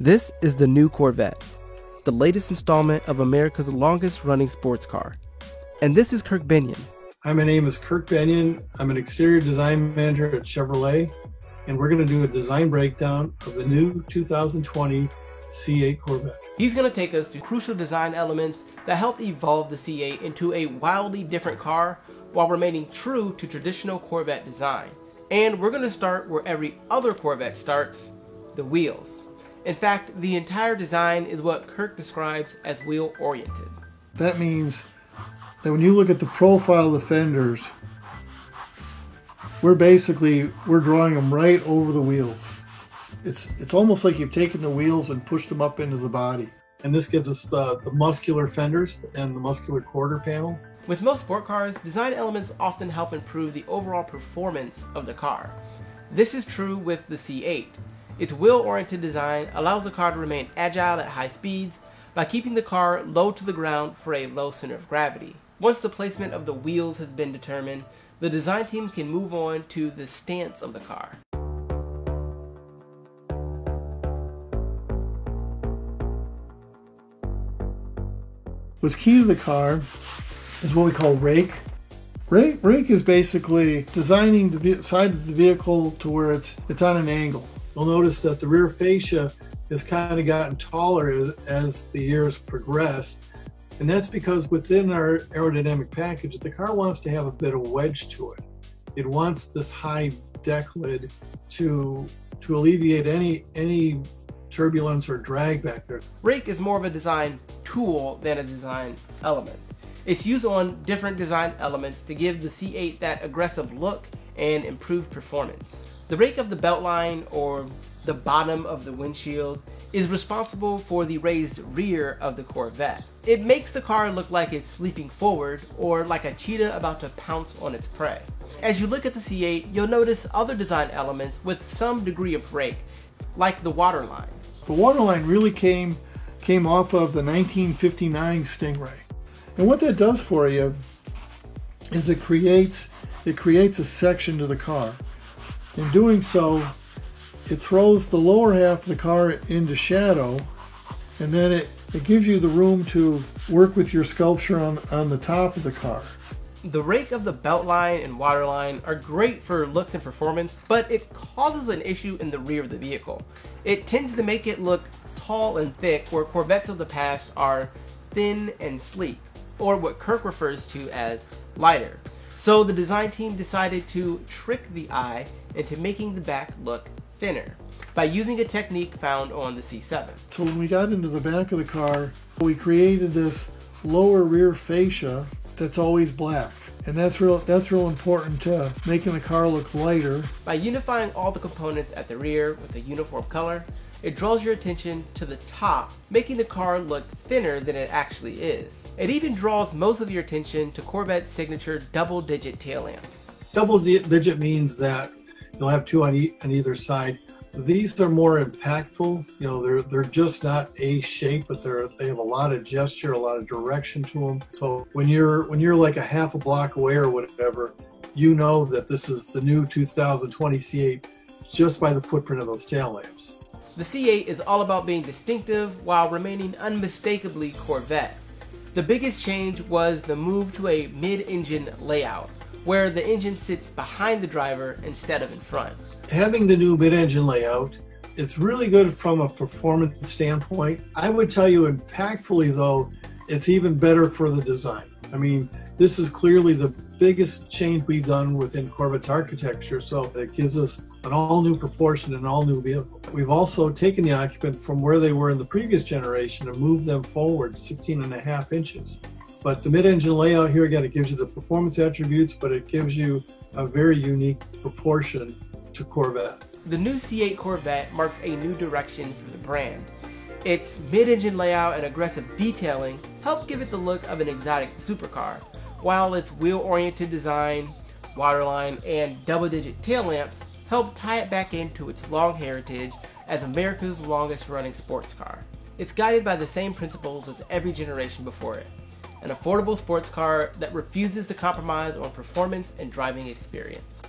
This is the new Corvette, the latest installment of America's longest running sports car. And this is Kirk Benyon. Hi, my name is Kirk Benyon. I'm an exterior design manager at Chevrolet, and we're going to do a design breakdown of the new 2020 C8 Corvette. He's going to take us to crucial design elements that help evolve the C8 into a wildly different car while remaining true to traditional Corvette design. And we're going to start where every other Corvette starts, the wheels. In fact, the entire design is what Kirk describes as wheel-oriented. That means that when you look at the profile of the fenders, we're drawing them right over the wheels. It's almost like you've taken the wheels and pushed them up into the body. And this gives us the muscular fenders and the muscular quarter panel. With most sport cars, design elements often help improve the overall performance of the car. This is true with the C8. Its wheel-oriented design allows the car to remain agile at high speeds by keeping the car low to the ground for a low center of gravity. Once the placement of the wheels has been determined, the design team can move on to the stance of the car. What's key to the car is what we call rake. Rake is basically designing the side of the vehicle to where it's on an angle. You'll notice that the rear fascia has kind of gotten taller as the years progress. And that's because within our aerodynamic package, the car wants to have a bit of wedge to it. It wants this high deck lid to alleviate any turbulence or drag back there. Rake is more of a design tool than a design element. It's used on different design elements to give the C8 that aggressive look and improved performance. The rake of the beltline, or the bottom of the windshield, is responsible for the raised rear of the Corvette. It makes the car look like it's sleeping forward, or like a cheetah about to pounce on its prey. As you look at the C8, you'll notice other design elements with some degree of rake, like the waterline. The waterline really came off of the 1959 Stingray. And what that does for you is it creates a section to the car. In doing so, it throws the lower half of the car into shadow, and then it gives you the room to work with your sculpture on the top of the car. The rake of the beltline and waterline are great for looks and performance, but it causes an issue in the rear of the vehicle. It tends to make it look tall and thick, where Corvettes of the past are thin and sleek, or what Kirk refers to as lighter. So the design team decided to trick the eye into making the back look thinner by using a technique found on the C7. So when we got into the back of the car, we created this lower rear fascia that's always black. And that's real important to making the car look lighter. By unifying all the components at the rear with a uniform color, it draws your attention to the top, making the car look thinner than it actually is. It even draws most of your attention to Corvette's signature double-digit tail lamps. Double-digit means that you'll have two on either side. These are more impactful. You know, they're just not a shape, but they have a lot of gesture, a lot of direction to them. So when you're like a half a block away or whatever, you know that this is the new 2020 C8 just by the footprint of those tail lamps. The C8 is all about being distinctive while remaining unmistakably Corvette. The biggest change was the move to a mid-engine layout, where the engine sits behind the driver instead of in front. Having the new mid-engine layout, it's really good from a performance standpoint. I would tell you impactfully though, it's even better for the design. I mean, this is clearly the biggest change we've done within Corvette's architecture, so it gives us an all-new proportion and an all-new vehicle. We've also taken the occupant from where they were in the previous generation and moved them forward 16.5 inches. But the mid-engine layout here, again, it gives you the performance attributes, but it gives you a very unique proportion to Corvette. The new C8 Corvette marks a new direction for the brand. Its mid-engine layout and aggressive detailing help give it the look of an exotic supercar, while its wheel-oriented design, waterline, and double-digit tail lamps help tie it back into its long heritage as America's longest-running sports car. It's guided by the same principles as every generation before it, an affordable sports car that refuses to compromise on performance and driving experience.